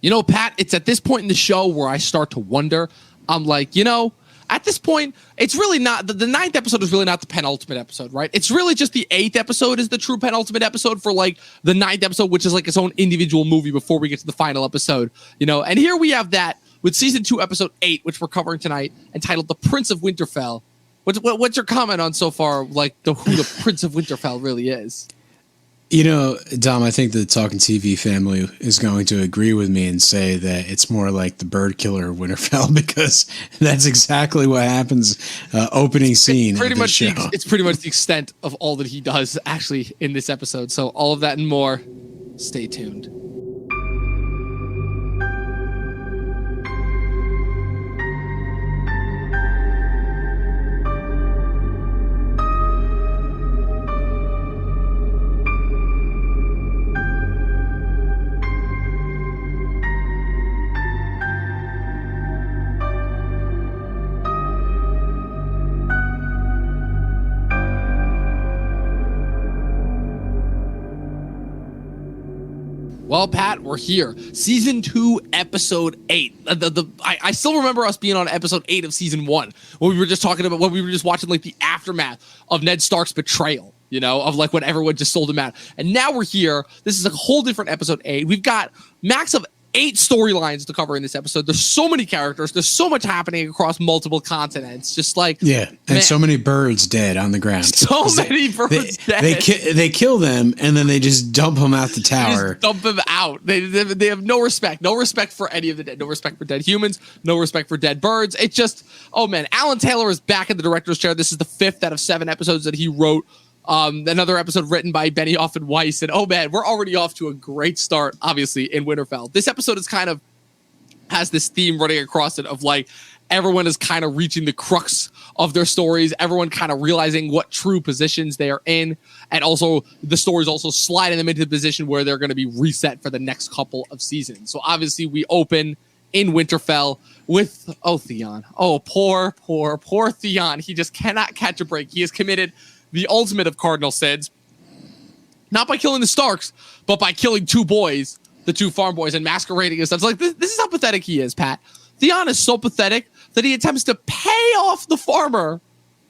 You know, Pat, it's at this point in the show where I start to wonder. I'm like, at this point, it's really not the ninth episode is really not the penultimate episode, right? It's really just the 8th episode is the true penultimate episode for like the 9th episode, which is like its own individual movie before we get to the final episode, and here we have that with season 2, episode 8, which we're covering tonight, entitled The Prince of Winterfell. What's your comment on so far, like who the Prince of Winterfell really is? Dom, I think the Talkin TV family is going to agree with me and say that it's more like the bird killer of Winterfell, because that's exactly what happens. Opening scene. It's pretty much the extent of all that he does actually in this episode. So all of that and more. Stay tuned. Well, Pat, we're here. Season 2, episode 8. I still remember us being on episode 8 of season 1 when we were just watching like the aftermath of Ned Stark's betrayal, of like when everyone just sold him out. And now we're here. This is a whole different episode 8. We've got max of 8 storylines to cover in this episode. There's so many characters. There's so much happening across multiple continents. Just like, and so many birds dead on the ground. So many birds dead. They kill them and then they just dump them out the tower. Just dump them out. They have no respect. No respect for any of the dead. No respect for dead humans. No respect for dead birds. It's just, oh man, Alan Taylor is back in the director's chair. This is the 5th out of 7 episodes that he wrote. Another episode written by Benioff and Weiss, and oh man, we're already off to a great start, obviously, in Winterfell. This episode is kind of has this theme running across it of like everyone is kind of reaching the crux of their stories, everyone kind of realizing what true positions they are in, and also the stories also sliding them into the position where they're going to be reset for the next couple of seasons. So obviously we open in Winterfell with, Theon. Oh, poor Theon. He just cannot catch a break. He has committed the ultimate of cardinal sins, not by killing the Starks, but by killing 2 boys, the 2 farm boys, and masquerading as such. Like, this is how pathetic he is, Pat. Theon is so pathetic that he attempts to pay off the farmer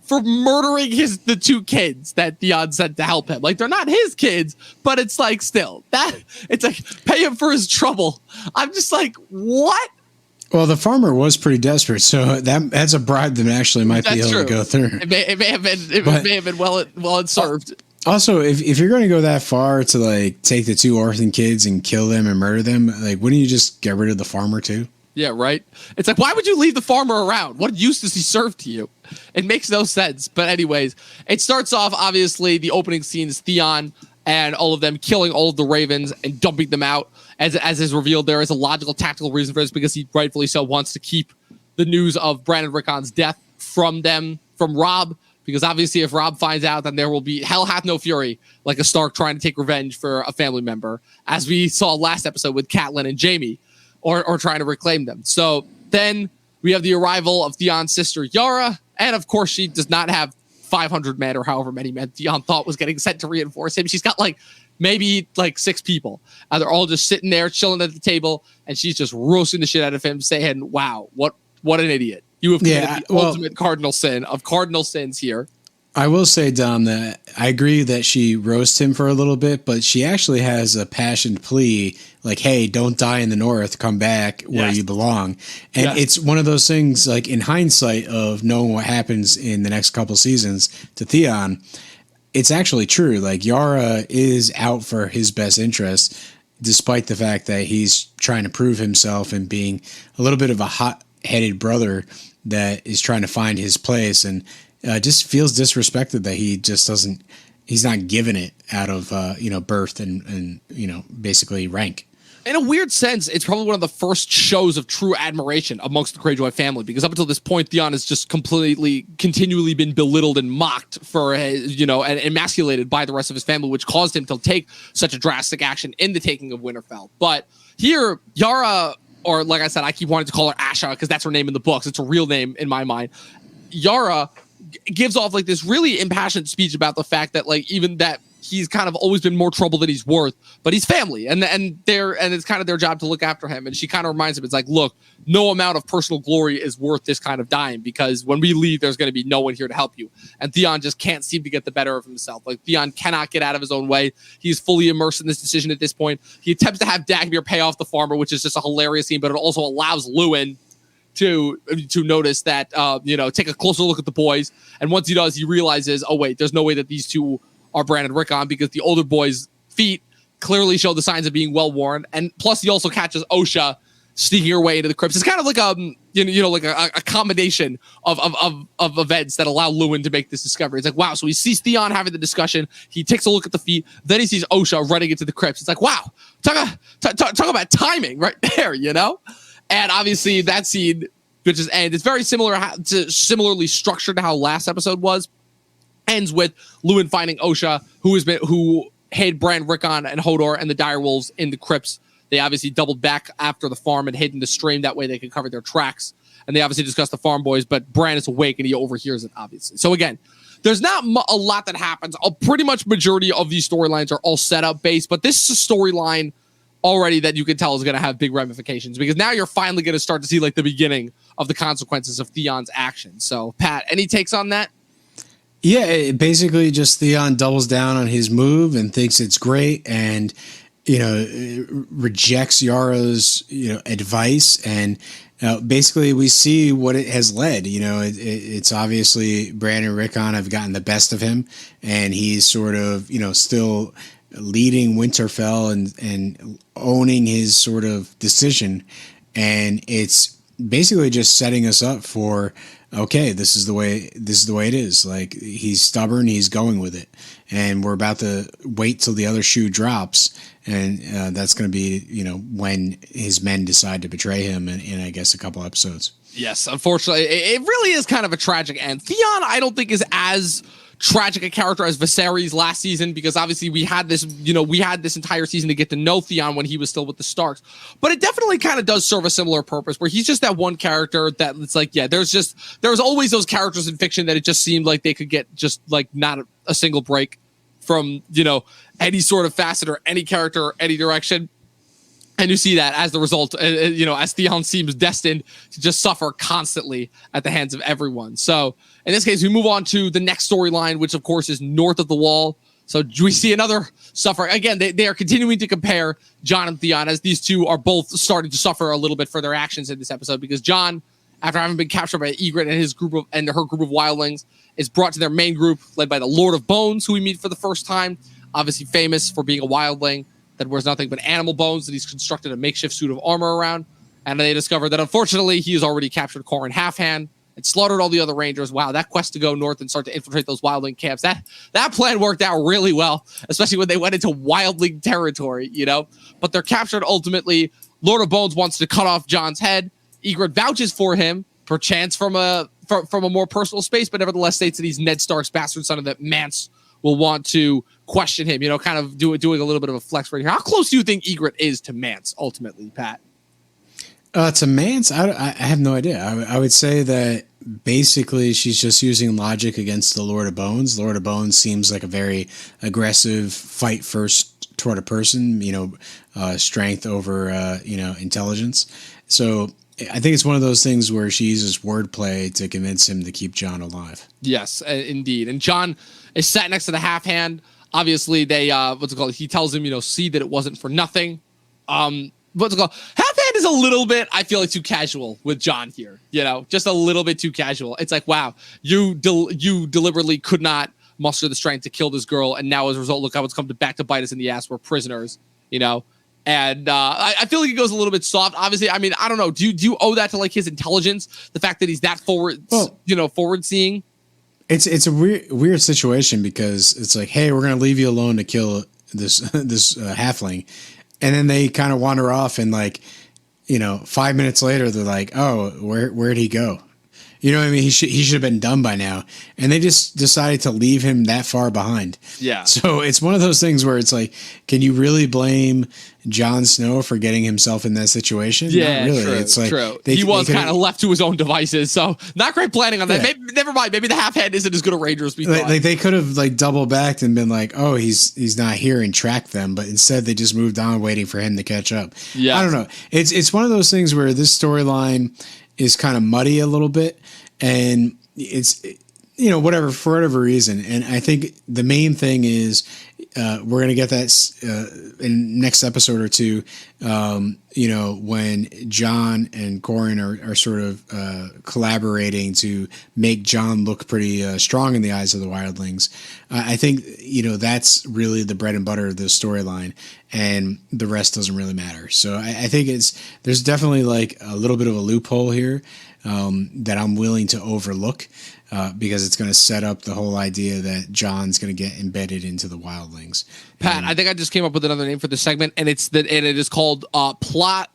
for murdering the 2 kids that Theon sent to help him. Like, they're not his kids, but it's like, still, it's like, pay him for his trouble. I'm just like, what? Well, the farmer was pretty desperate, so that's a bribe that actually might be able to go through. It may have been well served. Also, if you're going to go that far to like take the 2 orphan kids and kill them and murder them, like wouldn't you just get rid of the farmer too? Yeah, right. It's like, why would you leave the farmer around? What use does he serve to you? It makes no sense. But anyways, it starts off, obviously, the opening scene is Theon and all of them killing all of the ravens and dumping them out. As is revealed, there is a logical, tactical reason for this, because he rightfully so wants to keep the news of Brandon Rickon's death from Robb, because obviously if Robb finds out, then there will be hell hath no fury, like a Stark trying to take revenge for a family member, as we saw last episode with Catelyn and Jaime, or trying to reclaim them. So then we have the arrival of Theon's sister Yara, and of course she does not have 500 men or however many men Theon thought was getting sent to reinforce him. She's got maybe 6 people. They're all just sitting there chilling at the table, and she's just roasting the shit out of him, saying, wow, what an idiot. You have committed the ultimate cardinal sin of cardinal sins here. I will say, Dom, that I agree that she roasts him for a little bit, but she actually has a passionate plea like, hey, don't die in the North, come back where you belong. And it's one of those things, like in hindsight of knowing what happens in the next couple seasons to Theon, it's actually true. Like, Yara is out for his best interest, despite the fact that he's trying to prove himself and being a little bit of a hot-headed brother that is trying to find his place, and just feels disrespected that he's not given it out of, birth and basically rank. In a weird sense, it's probably one of the first shows of true admiration amongst the Greyjoy family, because up until this point, Theon has just continually been belittled and mocked for his, and emasculated by the rest of his family, which caused him to take such a drastic action in the taking of Winterfell. But here, Yara, or like I said, I keep wanting to call her Asha because that's her name in the books. It's a real name in my mind. Yara gives off this really impassioned speech about the fact that even that he's kind of always been more trouble than he's worth, but he's family, and it's kind of their job to look after him. And she kind of reminds him, it's like, look, no amount of personal glory is worth this kind of dying, because when we leave, there's going to be no one here to help you. And Theon just can't seem to get the better of himself. Like, Theon cannot get out of his own way. He's fully immersed in this decision at this point. He attempts to have Dagmir pay off the farmer, which is just a hilarious scene, but it also allows Lewin to notice that, take a closer look at the boys. And once he does, he realizes, oh, wait, there's no way that these two are Bran and Rickon, because the older boy's feet clearly show the signs of being well worn. And plus, he also catches Osha sneaking her way into the crypts. It's kind of like a combination of events that allow Lewin to make this discovery. It's like, wow. So he sees Theon having the discussion. He takes a look at the feet. Then he sees Osha running into the crypts. It's like, wow, talk about timing right there, And obviously that scene, which is end, it's very similarly structured to how last episode was. Ends with Lewin finding Osha, who hid Bran, Rickon, and Hodor and the direwolves in the crypts. They obviously doubled back after the farm and hid in the stream. That way they could cover their tracks. And they obviously discuss the farm boys, but Bran is awake and he overhears it, obviously. So again, there's not a lot that happens. Pretty much majority of these storylines are all setup based, but this is a storyline already that you can tell is going to have big ramifications, because now you're finally going to start to see like the beginning of the consequences of Theon's actions. So Pat, any takes on that? Yeah, it basically just Theon doubles down on his move and thinks it's great, and rejects Yara's advice, and basically we see what it has led. It's obviously Bran and Rickon have gotten the best of him, and he's sort of still leading Winterfell and owning his sort of decision, and it's basically just setting us up for, okay, this is the way it is. Like, he's stubborn, he's going with it, and we're about to wait till the other shoe drops, and that's going to be when his men decide to betray him in I guess a couple episodes. Yes, unfortunately, it really is kind of a tragic end. Theon, I don't think, is as tragic a character as Viserys last season, because obviously we had this entire season to get to know Theon when he was still with the Starks. But it definitely kind of does serve a similar purpose, where he's just that one character that it's like, yeah, there's always those characters in fiction that it just seemed like they could get just like not a single break from, any sort of facet or any character or any direction. And you see that as the result, as Theon seems destined to just suffer constantly at the hands of everyone. So in this case, we move on to the next storyline, which of course is north of the wall. So we see another suffering. Again, they are continuing to compare Jon and Theon, as these two are both starting to suffer a little bit for their actions in this episode, because Jon, after having been captured by Ygritte and her group of wildlings, is brought to their main group led by the Lord of Bones, who we meet for the first time, obviously famous for being a wildling that wears nothing but animal bones that he's constructed a makeshift suit of armor around. And they discover that, unfortunately, he has already captured Corin Halfhand and slaughtered all the other Rangers. Wow, that quest to go north and start to infiltrate those wildling camps, that plan worked out really well, especially when they went into wildling territory, But they're captured ultimately. Lord of Bones wants to cut off Jon's head. Ygritte vouches for him, perchance from a more personal space, but nevertheless states that he's Ned Stark's bastard son and that Mance will want to question him, kind of doing a little bit of a flex right here. How close do you think Ygritte is to Mance ultimately, Pat? To Mance, I have no idea. I would say that basically she's just using logic against the Lord of Bones. Lord of Bones seems like a very aggressive, fight first toward a person, strength over, intelligence. So I think it's one of those things where she uses wordplay to convince him to keep Jon alive. Yes, indeed. And Jon is sat next to the half hand. Obviously, they he tells him, see that it wasn't for nothing. Half hand is a little bit, I feel like, too casual with Jon here. Just a little bit too casual. It's like, wow, you deliberately could not muster the strength to kill this girl, and now as a result, look how it's come back to bite us in the ass. We're prisoners, And I feel like it goes a little bit soft. Obviously, I mean, I don't know. Do you owe that to like his intelligence? The fact that he's that forward seeing? It's a weird situation, because it's like, hey, we're going to leave you alone to kill this halfling. And then they kind of wander off, and 5 minutes later, they're like, oh, where'd he go? You know what I mean? He should have been done by now. And they just decided to leave him that far behind. Yeah. So it's one of those things where it's like, can you really blame Jon Snow for getting himself in that situation? Yeah, not really. True, it's like true. He was kind of left to his own devices. So not great planning on that. Yeah. Maybe, never mind. Maybe the half head isn't as good a ranger as we thought. Like they could have like double backed and been like, oh, he's not here and tracked them. But instead they just moved on waiting for him to catch up. Yeah. I don't know. It's one of those things where this storyline is kind of muddy a little bit, and it's, you know, whatever, for whatever reason. And I think the main thing is we're going to get that in next episode or two, you know, when Jon and Corin are sort of collaborating to make Jon look pretty strong in the eyes of the wildlings. I think, you know, that's really the bread and butter of the storyline, and the rest doesn't really matter. So I think there's definitely like a little bit of a loophole here that I'm willing to overlook. Because it's going to set up the whole idea that Jon's going to get embedded into the wildlings. Pat, I think I just came up with another name for this segment, and it is called plot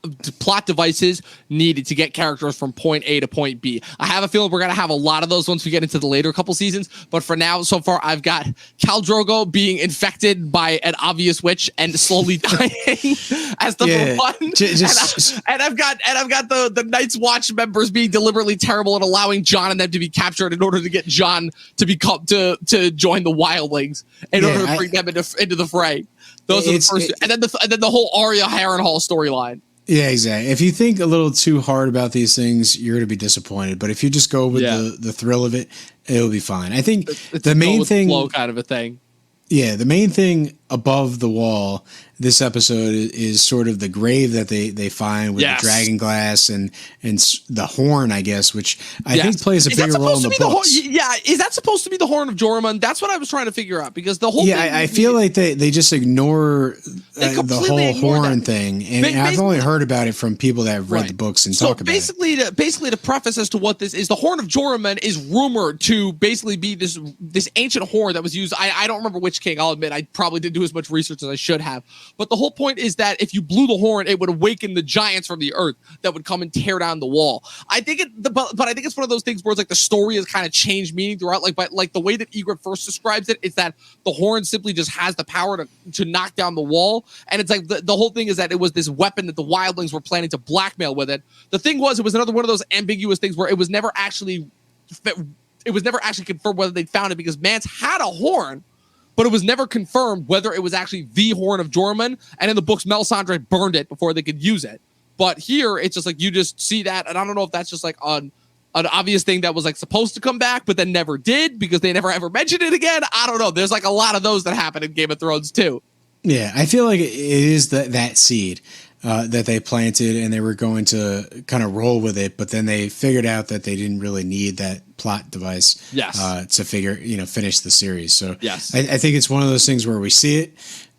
devices needed to get characters from point A to point B. I have a feeling we're gonna have a lot of those once we get into the later couple seasons, but for now, so far, I've got Khal Drogo being infected by an obvious witch and slowly dying as number one, and I've got the Night's Watch members being deliberately terrible and allowing Jon and them to be captured in order to get Jon to become to join the wildlings in order to bring them into the fray. Those are the first, and then the whole Arya Harrenhal storyline. Yeah, exactly. If you think a little too hard about these things, you're going to be disappointed. But if you just go with the thrill of it, it'll be fine. I think it's the main thing, flow kind of a thing. Yeah, the main thing above the wall this episode is sort of the grave that they find with the dragon glass and the horn, I guess, which I think plays a bigger role in the books. Is that supposed to be the horn of Jormungand? That's what I was trying to figure out, because the whole thing, I feel like they just ignore the whole horn thing, and I've only heard about it from people that have read the books and talk about it. Basically, to preface as to what this is, the horn of Jormungand is rumored to basically be this ancient horn that was used. I don't remember which king. I'll admit I probably didn't do as much research as I should have. But the whole point is that if you blew the horn, it would awaken the giants from the earth that would come and tear down the wall. I think but I think it's one of those things where it's like the story has kind of changed meaning throughout. But the way that Ygritte first describes it is that the horn simply just has the power to knock down the wall. And it's like the whole thing is that it was this weapon that the wildlings were planning to blackmail with it. The thing was, it was another one of those ambiguous things where it was never actually confirmed whether they found it, because Mance had a horn, but it was never confirmed whether it was actually the horn of Jormungand. And in the books, Melisandre burned it before they could use it. But here, it's just like you just see that, and I don't know if that's just like an obvious thing that was like supposed to come back, but then never did because they never ever mentioned it again. I don't know. There's like a lot of those that happen in Game of Thrones too. Yeah, I feel like it is that seed that they planted, and they were going to kind of roll with it, but then they figured out that they didn't really need that plot device to finish the series. So I think it's one of those things where we see it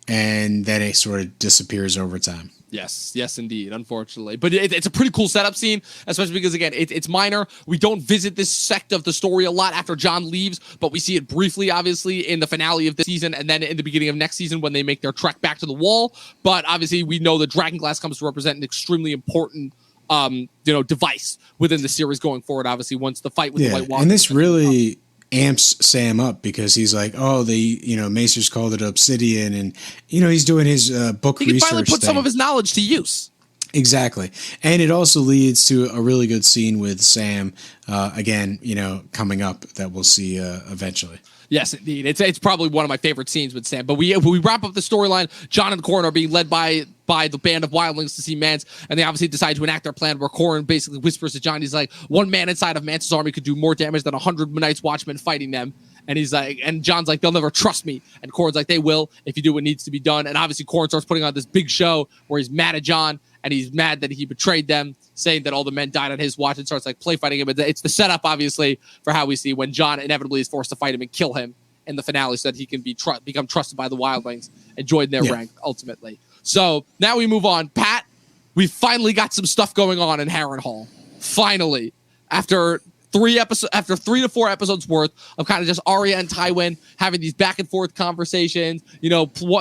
and then it sort of disappears over time. Yes, indeed, unfortunately. But it's a pretty cool setup scene, especially because, again, it's minor. We don't visit this sect of the story a lot after Jon leaves, but we see it briefly, obviously, in the finale of this season and then in the beginning of next season when they make their trek back to the wall. But obviously, we know the Dragonglass comes to represent an extremely important device within the series going forward, obviously, once the fight with the White Walkers. And this really amps Sam up because he's like, oh, Maesters called it obsidian, and he's doing his book research. He can finally put some of his knowledge to use. Exactly. And it also leads to a really good scene with Sam again, coming up that we'll see eventually. Yes, indeed. It's probably one of my favorite scenes with Sam. But we wrap up the storyline. Jon and Corin are being led by the band of wildlings to see Mance, and they obviously decide to enact their plan where Corin basically whispers to Jon, he's like, one man inside of Mance's army could do more damage than 100 Night's Watchmen fighting them. And he's like, and Jon's like, they'll never trust me. And Corin's like, they will if you do what needs to be done. And obviously Corin starts putting on this big show where he's mad at Jon, and he's mad that he betrayed them, saying that all the men died on his watch, and starts like play fighting him. But it's the setup, obviously, for how we see when Jon inevitably is forced to fight him and kill him in the finale so that he can become trusted by the wildlings and join their rank ultimately. So now we move on. Pat, we finally got some stuff going on in Harrenhal. Finally, after 3 to 4 episodes worth of kind of just Arya and Tywin having these back and forth conversations,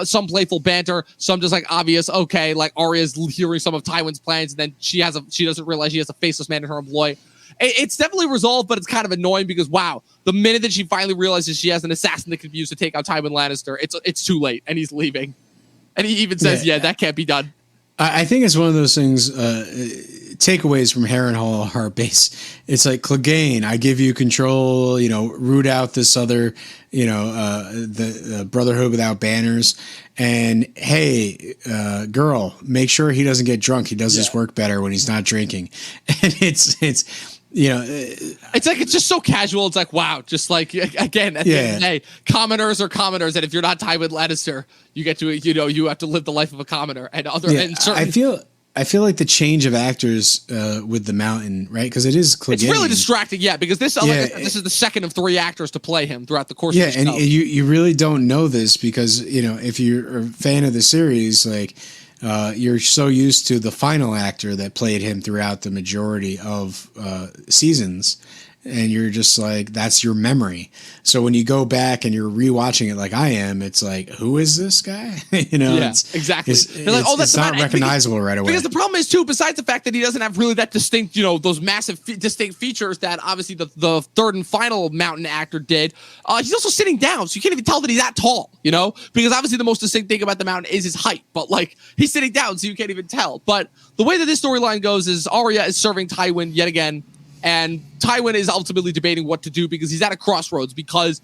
some playful banter, some just like obvious, okay, like Arya's hearing some of Tywin's plans, and then she doesn't realize she has a faceless man in her employ. it's definitely resolved, but it's kind of annoying because wow, the minute that she finally realizes she has an assassin that could use to take out Tywin Lannister, it's too late, and he's leaving. And he even says, "Yeah, that can't be done." I think it's one of those things. Takeaways from Harrenhal are base. It's like Clegane, I give you control. Root out this other. The Brotherhood without banners. And hey, girl, make sure he doesn't get drunk. He does his work better when he's not drinking. And it's like it's just so casual. It's like wow, just like again at the end of the day, commoners are commoners, and if you're not Tywin Lannister, you get to you have to live the life of a commoner. And I feel like the change of actors with the Mountain, right? Because it is Clegane. It's really distracting, because this is the second of 3 actors to play him throughout the course of the show. And you really don't know this because if you're a fan of the series, like. You're so used to the final actor that played him throughout the majority of seasons, and you're just like, that's your memory. So when you go back and you're rewatching it like I am, it's like, who is this guy? Exactly. It's not recognizable right away. Because the problem is too, besides the fact that he doesn't have really that distinct, those massive distinct features that obviously the third and final Mountain actor did. He's also sitting down, so you can't even tell that he's that tall. Because obviously the most distinct thing about the Mountain is his height, but like he's sitting down, so you can't even tell. But the way that this storyline goes is Arya is serving Tywin yet again. And Tywin is ultimately debating what to do because he's at a crossroads because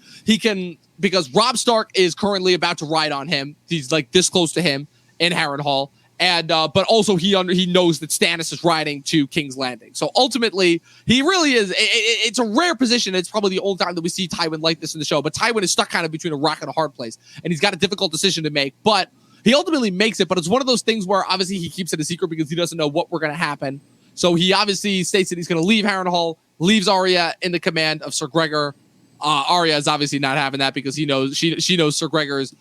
Robb Stark is currently about to ride on him. He's like this close to him in Harrenhal. And but also he knows that Stannis is riding to King's Landing. So ultimately, he really is. It's a rare position. It's probably the only time that we see Tywin like this in the show. But Tywin is stuck kind of between a rock and a hard place. And he's got a difficult decision to make. But he ultimately makes it. But it's one of those things where obviously he keeps it a secret because he doesn't know what we're going to happen. So he obviously states that he's going to leave Harrenhal, leaves Arya in the command of Sir Gregor. Arya is obviously not having that because she knows Sir Gregor's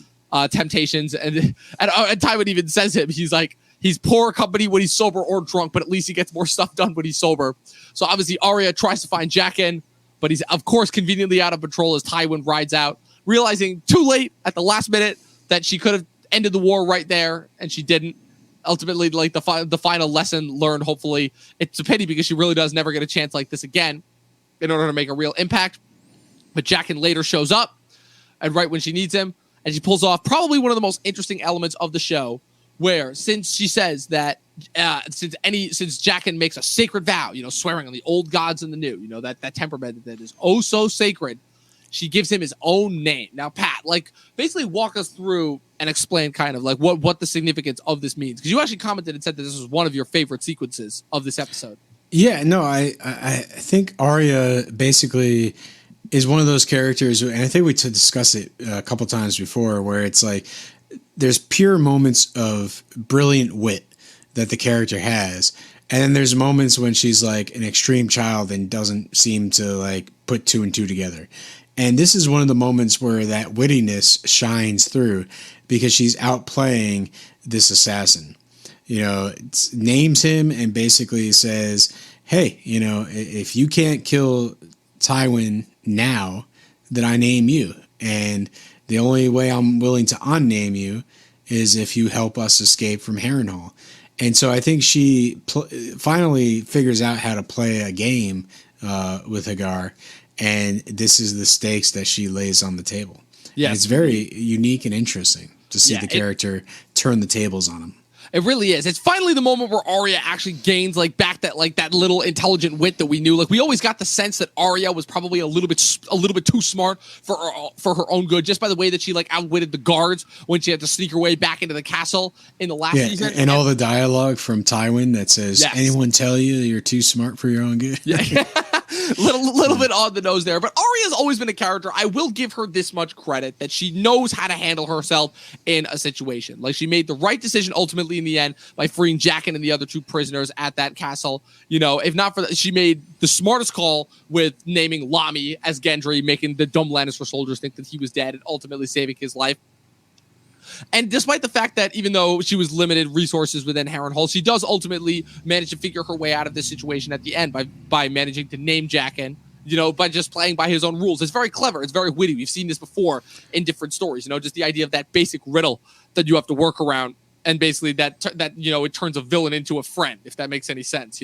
temptations, and Tywin even says him. He's like, he's poor company when he's sober or drunk, but at least he gets more stuff done when he's sober. So obviously Arya tries to find Jaqen, but he's of course conveniently out of patrol as Tywin rides out, realizing too late at the last minute that she could have ended the war right there, and she didn't. Ultimately, like the final lesson learned, hopefully, it's a pity because she really does never get a chance like this again in order to make a real impact. But Jaqen later shows up, and right when she needs him, and she pulls off probably one of the most interesting elements of the show, where since she says that since Jaqen makes a sacred vow, swearing on the old gods and the new, that temperament that is oh so sacred, she gives him his own name. Now, Pat, like basically walk us through and explain kind of like what the significance of this means. Because you actually commented and said that this was one of your favorite sequences of this episode. Yeah, no, I think Arya basically is one of those characters, and I think we discussed it a couple times before, where it's like there's pure moments of brilliant wit that the character has. And then there's moments when she's like an extreme child and doesn't seem to like put 2 and 2 together. And this is one of the moments where that wittiness shines through because she's outplaying this assassin. Names him and basically says, hey, if you can't kill Tywin now, then I name you. And the only way I'm willing to unname you is if you help us escape from Harrenhal. And so I think she finally figures out how to play a game with Hagar. And this is the stakes that she lays on the table. Yeah, and it's very unique and interesting to see the character turn the tables on him. It really is. It's finally the moment where Arya actually gains back that little intelligent wit that we knew. Like we always got the sense that Arya was probably a little bit too smart for her own good, just by the way that she outwitted the guards when she had to sneak her way back into the castle in the last season. And all the dialogue from Tywin that says, "Anyone tell you you're too smart for your own good?" Yeah. little bit on the nose there, but Arya's always been a character. I will give her this much credit that she knows how to handle herself in a situation. Like she made the right decision ultimately in the end by freeing Jaqen and the other 2 prisoners at that castle. If not for that, she made the smartest call with naming Lamy as Gendry, making the dumb Lannister soldiers think that he was dead and ultimately saving his life. And despite the fact that even though she was limited resources within Harrenhal, she does ultimately manage to figure her way out of this situation at the end by managing to name Jaqen, by just playing by his own rules. It's very clever. It's very witty. We've seen this before in different stories, just the idea of that basic riddle that you have to work around. And basically that it turns a villain into a friend, if that makes any sense,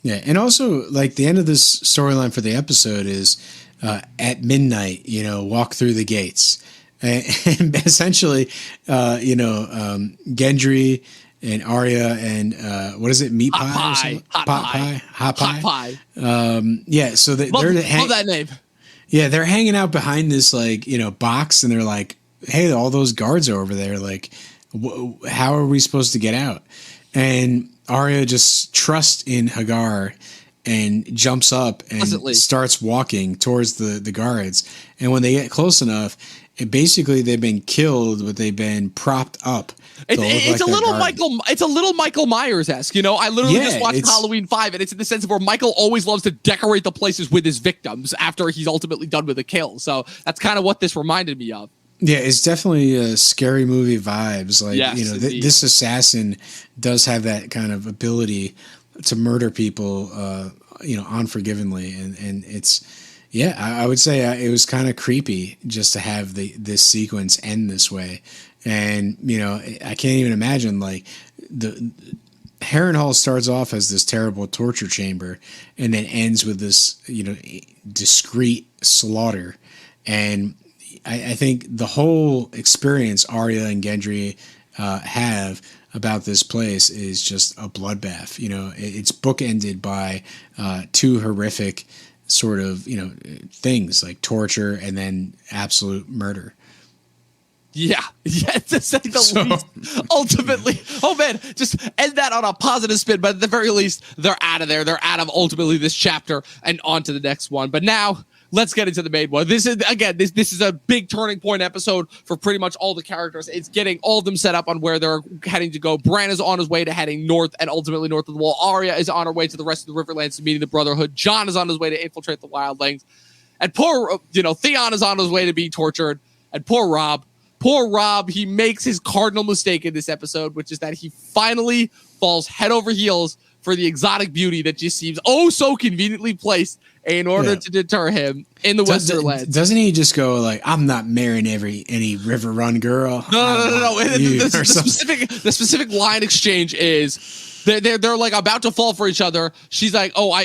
Yeah, and also like the end of this storyline for the episode is at midnight. Walk through the gates, and essentially, Gendry and Arya and what is it, meat pie or something? Hot pie. Yeah, so they're love that name. Yeah, they're hanging out behind this box, and they're like, "Hey, all those guards are over there. Like, how are we supposed to get out?" And Arya just trusts in Hagar and jumps up and starts walking towards the guards. And when they get close enough, basically they've been killed, but they've been propped up. It's a little Michael Myers-esque. I literally just watched Halloween 5, and it's in the sense of where Michael always loves to decorate the places with his victims after he's ultimately done with a kill. So that's kind of what this reminded me of. Yeah, it's definitely scary movie vibes. Like, this assassin does have that kind of ability to murder people, unforgivingly. And it's, I would say it was kind of creepy just to have this sequence end this way. And, I can't even imagine, like, the Harrenhal starts off as this terrible torture chamber and then ends with this, discreet slaughter. And I think the whole experience Arya and Gendry have about this place is just a bloodbath. It's bookended by two horrific sort of, things like torture and then absolute murder. Yeah, to say the least. Ultimately, oh man, just end that on a positive spin. But at the very least, they're out of there. They're out of ultimately this chapter and on to the next one. But now, let's get into the main one. This is a big turning point episode for pretty much all the characters. It's getting all of them set up on where they're heading to go. Bran is on his way to heading north and ultimately north of the wall. Arya is on her way to the rest of the Riverlands to meeting the Brotherhood. Jon is on his way to infiltrate the wildlings. And poor, Theon is on his way to be tortured. And poor Rob, he makes his cardinal mistake in this episode, which is that he finally falls head over heels for the exotic beauty that just seems so conveniently placed in order to deter him in the Westerlands. Doesn't he just go like, "I'm not marrying any River Run girl"? No. The specific line exchange is they're like about to fall for each other. She's like, "Oh,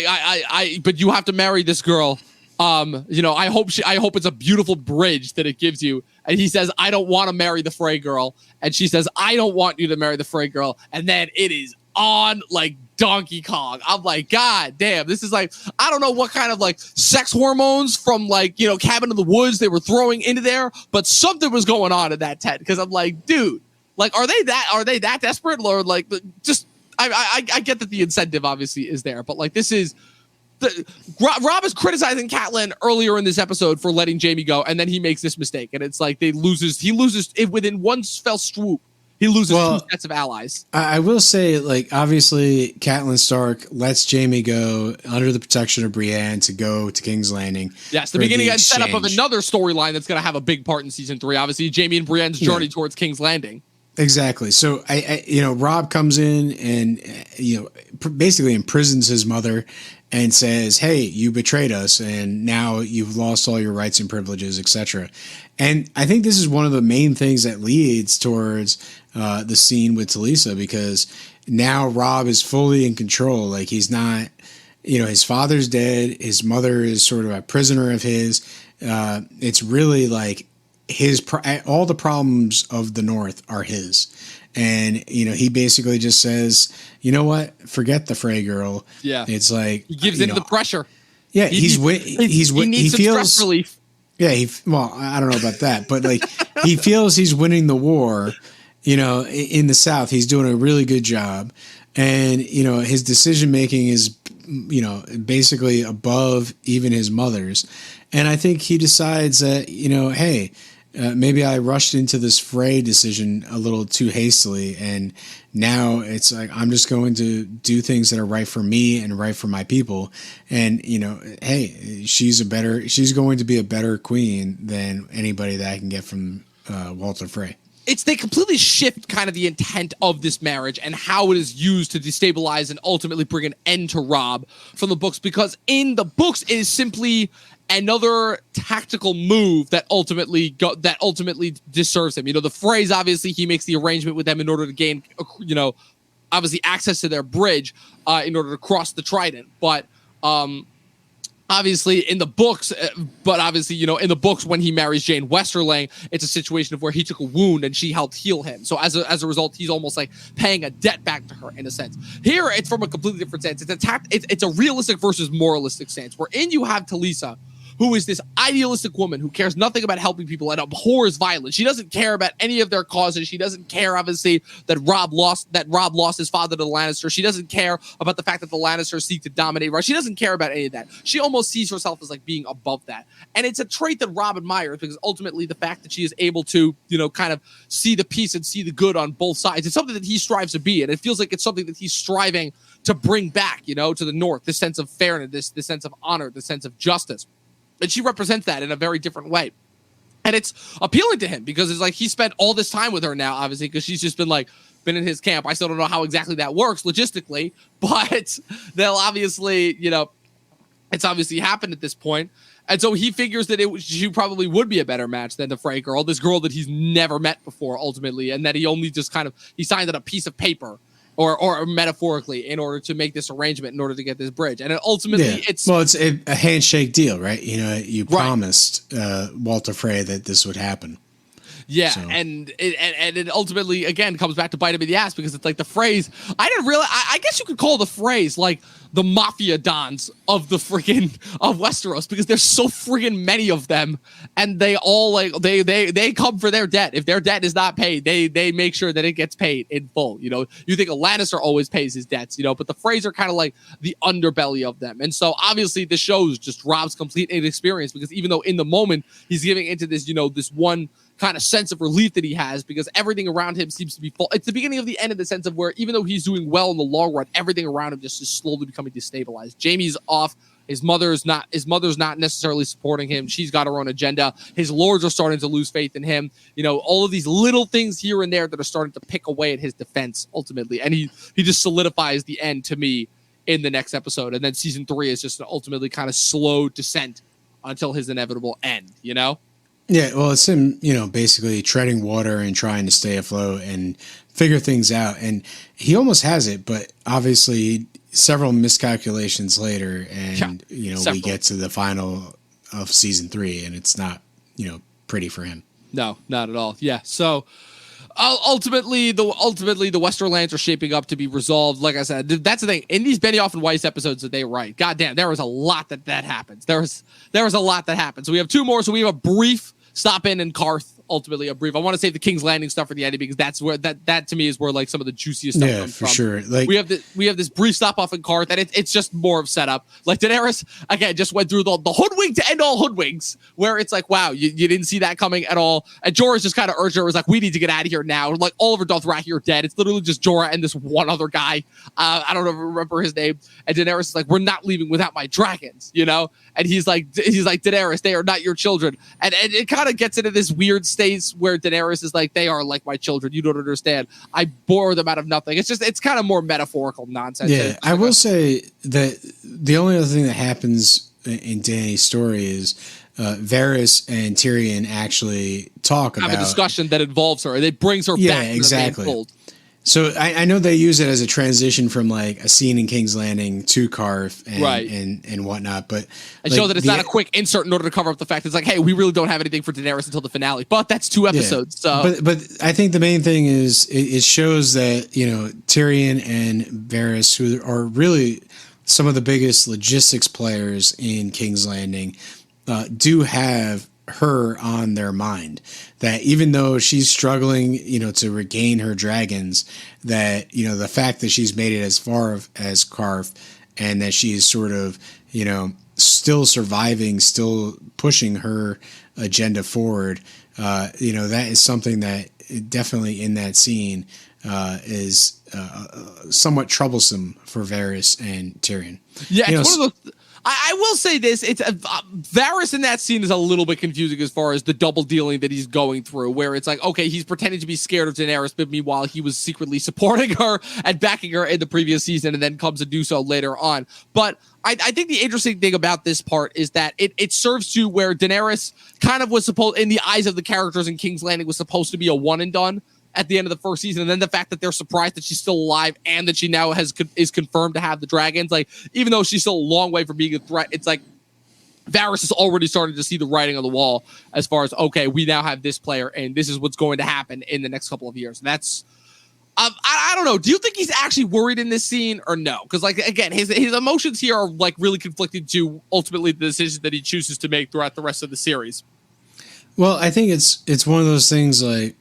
but you have to marry this girl. I hope it's a beautiful bridge that it gives you." And he says, "I don't want to marry the Frey girl." And she says, "I don't want you to marry the Frey girl." And then it is on like Donkey Kong. I'm like, God damn, this is like, I don't know what kind of like sex hormones from like, Cabin in the Woods they were throwing into there, but something was going on in that tent. Cause I'm like, dude, like, are they that desperate? Or like, just, I get that the incentive obviously is there, but like, this is, Rob is criticizing Catelyn earlier in this episode for letting Jaime go, and then he makes this mistake, and it's like he loses it within one fell swoop. He loses two sets of allies. I will say, like, obviously, Catelyn Stark lets Jaime go under the protection of Brienne to go to King's Landing. Yes, the beginning and setup of another storyline that's going to have a big part in season 3. Obviously, Jaime and Brienne's journey towards King's Landing. Exactly. So, Rob comes in and, basically imprisons his mother and says, "Hey, you betrayed us, and now you've lost all your rights and privileges, etc." And I think this is one of the main things that leads towards the scene with Talisa, because now Rob is fully in control. Like, he's not, his father's dead. His mother is sort of a prisoner of his. It's really like all the problems of the North are his. And, he basically just says, "You know what? Forget the Frey girl." Yeah. It's like, he gives into the pressure. Yeah. He needs some stress relief. Yeah. I don't know about that, but like, he feels he's winning the war, in the South. He's doing a really good job. And, his decision making is, basically above even his mother's. And I think he decides that, hey, maybe I rushed into this Frey decision a little too hastily, and now it's like I'm just going to do things that are right for me and right for my people. And hey, she's going to be a better queen than anybody that I can get from Walter Frey. They completely shift kind of the intent of this marriage and how it is used to destabilize and ultimately bring an end to Rob from the books, because in the books it is simply tactical move that ultimately deserves him. The Freys, obviously, he makes the arrangement with them in order to gain, obviously access to their bridge in order to cross the Trident. But obviously in the books, in the books, when he marries Jane Westerling, it's a situation of where he took a wound and she helped heal him. So as a result, he's almost like paying a debt back to her in a sense. Here, it's from a completely different sense. It's a realistic versus moralistic sense, wherein you have Talisa, who is this idealistic woman who cares nothing about helping people and abhors violence. She doesn't care about any of their causes. She doesn't care, obviously, that Robb lost his father to the Lannister. She doesn't care about the fact that the Lannisters seek to dominate. She doesn't care about any of that. She almost sees herself as like being above that. And it's a trait that Robb admires, because ultimately the fact that she is able to, kind of see the peace and see the good on both sides, it's something that he strives to be. And it feels like it's something that he's striving to bring back, to the North, this sense of fairness, this sense of honor, this sense of justice. And she represents that in a very different way. And it's appealing to him because it's like he spent all this time with her now, obviously, because she's just been in his camp. I still don't know how exactly that works logistically, but they'll obviously, it's obviously happened at this point. And so he figures that she probably would be a better match than the Frey girl, this girl that he's never met before, ultimately, and that he only just he signed on a piece of paper. Or metaphorically, in order to make this arrangement, in order to get this bridge, and ultimately, it's a handshake deal, right? You promised Walter Frey that this would happen. Yeah, so. and it ultimately again comes back to bite him in the ass, because it's like the phrase. I didn't realize. I guess you could call the phrase like the mafia dons of the freaking of Westeros, because there's so friggin' many of them, and they all they come for their debt. If their debt is not paid, they make sure that it gets paid in full. You think a Lannister always pays his debts, but the Freys are kind of like the underbelly of them. And so obviously the shows just Robb's complete inexperience, because even though in the moment he's giving into this, this one kind of sense of relief that he has, because everything around him seems to be full. It's the beginning of the end, in the sense of where even though he's doing well in the long run, everything around him just is slowly becoming destabilized. Jaime's off. His mother's not necessarily supporting him. She's got her own agenda. His lords are starting to lose faith in him. All of these little things here and there that are starting to pick away at his defense ultimately. And he just solidifies the end to me in the next episode. And then season 3 is just an ultimately kind of slow descent until his inevitable end, Yeah, well, it's him, basically treading water and trying to stay afloat and figure things out. And he almost has it, but obviously several miscalculations later, and, we get to the final of season 3, and it's not, pretty for him. No, not at all. Yeah, so ultimately the Westerlands are shaping up to be resolved. Like I said, that's the thing. In these Benioff and Weiss episodes that they write, goddamn, there was a lot that happens. There was a lot that happens. So we have 2 more. So we have a brief stop in Karth. Ultimately, a brief. I want to save the King's Landing stuff for the ending, because that's where that to me is where like some of the juiciest stuff comes from. Sure. Like we have this brief stop off in Karth, and it's just more of setup. Like Daenerys again just went through the hoodwink to end all hoodwinks, where it's like, wow, you didn't see that coming at all. And Jorah's just kind of urged her, was like, we need to get out of here now. Like Oliver Dothraki are dead. It's literally just Jorah and this one other guy. I don't remember his name. And Daenerys is like, we're not leaving without my dragons, And he's like Daenerys, they are not your children. And it kind of gets into this weird state where Daenerys is like, they are like my children. You don't understand. I bore them out of nothing. It's kind of more metaphorical nonsense. Yeah, I will say that the only other thing that happens in Dany's story is Varys and Tyrion actually have a discussion that involves her. It brings her back. Yeah, exactly. So I know they use it as a transition from like a scene in King's Landing to Karth and whatnot, but and show that it's not a quick insert in order to cover up the fact it's like, hey, we really don't have anything for Daenerys until the finale, but that's 2 episodes. Yeah. So, but I think the main thing is it shows that Tyrion and Varys, who are really some of the biggest logistics players in King's Landing, do have her on their mind, that even though she's struggling, to regain her dragons, that, the fact that she's made it as far as Karth, and that she is sort of, still surviving, still pushing her agenda forward, that is something that definitely in that scene is somewhat troublesome for Varys and Tyrion. Yeah, it's one of those. I will say this: it's Varys in that scene is a little bit confusing as far as the double dealing that he's going through, where it's like, okay, he's pretending to be scared of Daenerys, but meanwhile he was secretly supporting her and backing her in the previous season, and then comes to do so later on. But I think the interesting thing about this part is that it serves to where Daenerys kind of was supposed, in the eyes of the characters in King's Landing, was supposed to be a one and done. at the end of the first season, and then the fact that they're surprised that she's still alive and that she now is confirmed to have the dragons. Like, even though she's still a long way from being a threat, it's like Varys is already starting to see the writing on the wall as far as, okay, we now have this player, and this is what's going to happen in the next couple of years. And that's, I don't know. Do you think he's actually worried in this scene or no? Because, like, again, his emotions here are, like, really conflicting to ultimately the decisions that he chooses to make throughout the rest of the series. Well, I think it's one of those things, like,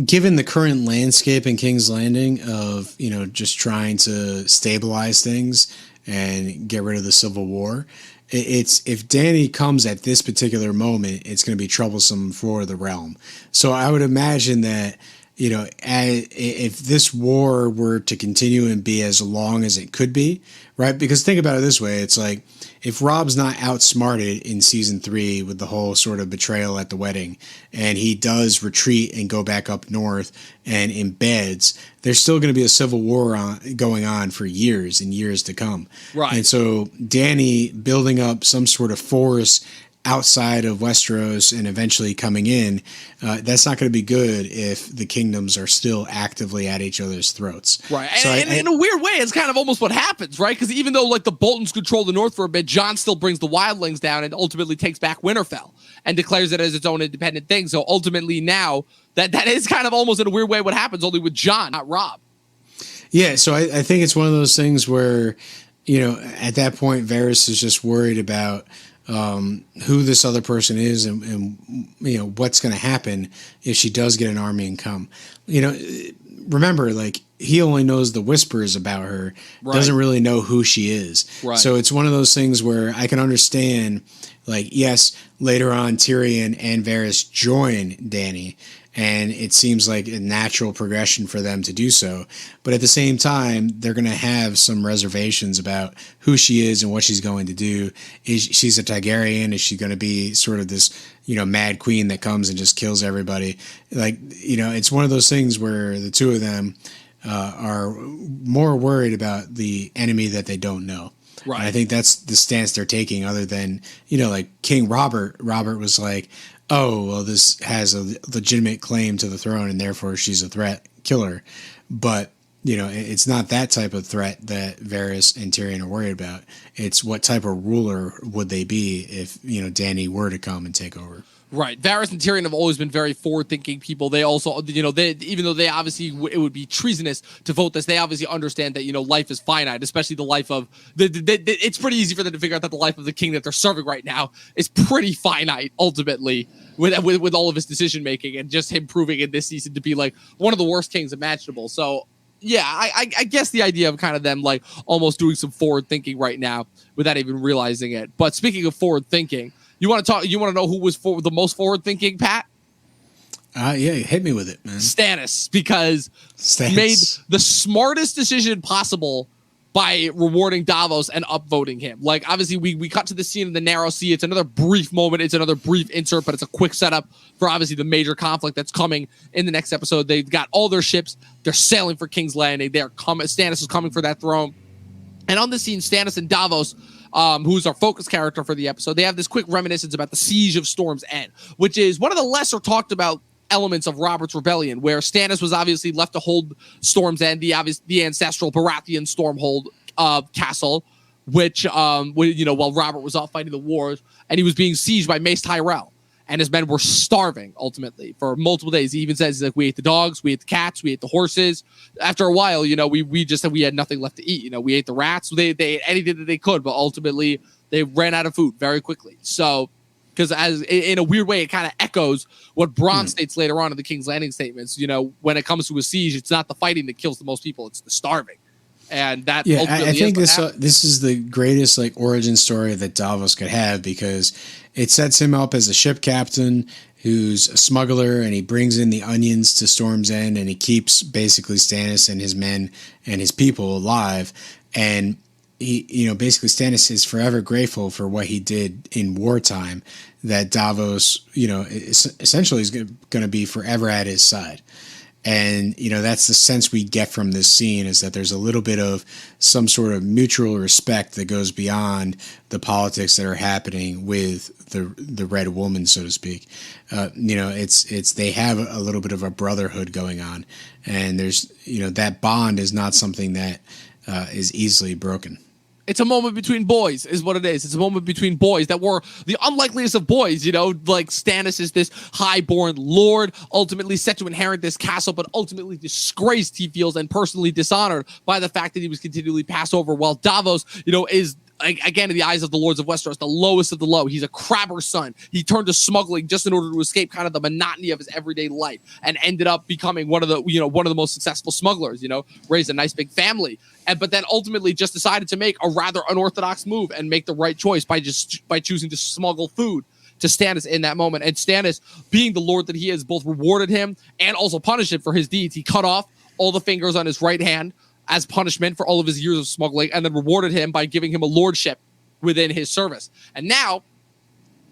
given the current landscape in King's Landing of, you know, just trying to stabilize things and get rid of the Civil War, it's if Dany comes at this particular moment, it's going to be troublesome for the realm. So I would imagine that, you know, if this war were to continue and be as long as it could be, right? Because think about it this way. It's like, if Rob's not outsmarted in season 3 with the whole sort of betrayal at the wedding, and he does retreat and go back up north and embeds, there's still going to be a civil war going on for years and years to come. Right. And so Dany building up some sort of force outside of Westeros and eventually coming in, that's not going to be good if the kingdoms are still actively at each other's throats. Right. So and in a weird way, it's kind of almost what happens, right? Because even though, like, the Boltons control the north for a bit, Jon still brings the wildlings down and ultimately takes back Winterfell and declares it as its own independent thing. So ultimately now, that is kind of almost in a weird way what happens, only with Jon, not Rob. Yeah, so I think it's one of those things where, you know, at that point, Varys is just worried about who this other person is and you know, what's going to happen if she does get an army and come. You know, remember, like, he only knows the whispers about her, doesn't really know who she is. Right. So it's one of those things where I can understand, like, yes, later on Tyrion and Varys join Dany, and it seems like a natural progression for them to do so. But at the same time, they're going to have some reservations about who she is and what she's going to do. Is she's a Targaryen? Is she going to be sort of this, you know, mad queen that comes and just kills everybody? Like, you know, it's one of those things where the two of them are more worried about the enemy that they don't know. Right. And I think that's the stance they're taking, other than, you know, like King Robert. Robert was like, oh, well, this has a legitimate claim to the throne and therefore she's a threat, killer. But, you know, it's not that type of threat that Varys and Tyrion are worried about. It's what type of ruler would they be if, you know, Dany were to come and take over. Right. Varys and Tyrion have always been very forward-thinking people. They also, you know, even though they obviously, it would be treasonous to vote this, they obviously understand that, you know, life is finite, especially the life of, it's pretty easy for them to figure out that the life of the king that they're serving right now is pretty finite, ultimately, with all of his decision-making, and just him proving in this season to be, like, one of the worst kings imaginable. So, yeah, I guess the idea of kind of them, like, almost doing some forward-thinking right now without even realizing it. But speaking of forward-thinking, you want to know who was the most forward-thinking, Pat? Yeah, hit me with it, man. Stannis, because made the smartest decision possible by rewarding Davos and upvoting him. Like, obviously, we cut to the scene in the Narrow Sea. It's another brief moment. It's another brief insert, but it's a quick setup for, obviously, the major conflict that's coming in the next episode. They've got all their ships. They're sailing for King's Landing. Stannis is coming for that throne. And on the scene, Stannis and Davos, who's our focus character for the episode, they have this quick reminiscence about the Siege of Storm's End, which is one of the lesser talked about elements of Robert's Rebellion, where Stannis was obviously left to hold Storm's End, the ancestral Baratheon Stormhold castle, which, you know, while Robert was off fighting the wars, and he was being sieged by Mace Tyrell. And his men were starving, ultimately, for multiple days. He even says, like, we ate the dogs, we ate the cats, we ate the horses. After a while, you know, we just said we had nothing left to eat. You know, we ate the rats. They ate anything that they could, but ultimately they ran out of food very quickly. So, because as in a weird way, it kind of echoes what Bronn states later on in the King's Landing statements. You know, when it comes to a siege, it's not the fighting that kills the most people; it's the starving. And that, yeah, I think this is the greatest, like, origin story that Davos could have, because it sets him up as a ship captain who's a smuggler, and he brings in the onions to Storm's End, and he keeps basically Stannis and his men and his people alive. And he, you know, basically Stannis is forever grateful for what he did in wartime, that Davos, you know, essentially is going to be forever at his side. And, that's the sense we get from this scene, is that there's a little bit of some sort of mutual respect that goes beyond the politics that are happening with the Red Woman, so to speak. It's they have a little bit of a brotherhood going on, and there's, that bond is not something that is easily broken. It's a moment between boys is what it is. It's a moment between boys that were the unlikeliest of boys, like Stannis is this high-born lord, ultimately set to inherit this castle, but ultimately disgraced, he feels, and personally dishonored by the fact that he was continually passed over, while Davos, is, again, in the eyes of the Lords of Westeros, the lowest of the low. He's a crabber's son. He turned to smuggling just in order to escape kind of the monotony of his everyday life, and ended up becoming one of the most successful smugglers, raised a nice big family. But then ultimately just decided to make a rather unorthodox move and make the right choice by choosing to smuggle food to Stannis in that moment. And Stannis, being the lord that he is, both rewarded him and also punished him for his deeds. He cut off all the fingers on his right hand as punishment for all of his years of smuggling, and then rewarded him by giving him a lordship within his service. And now,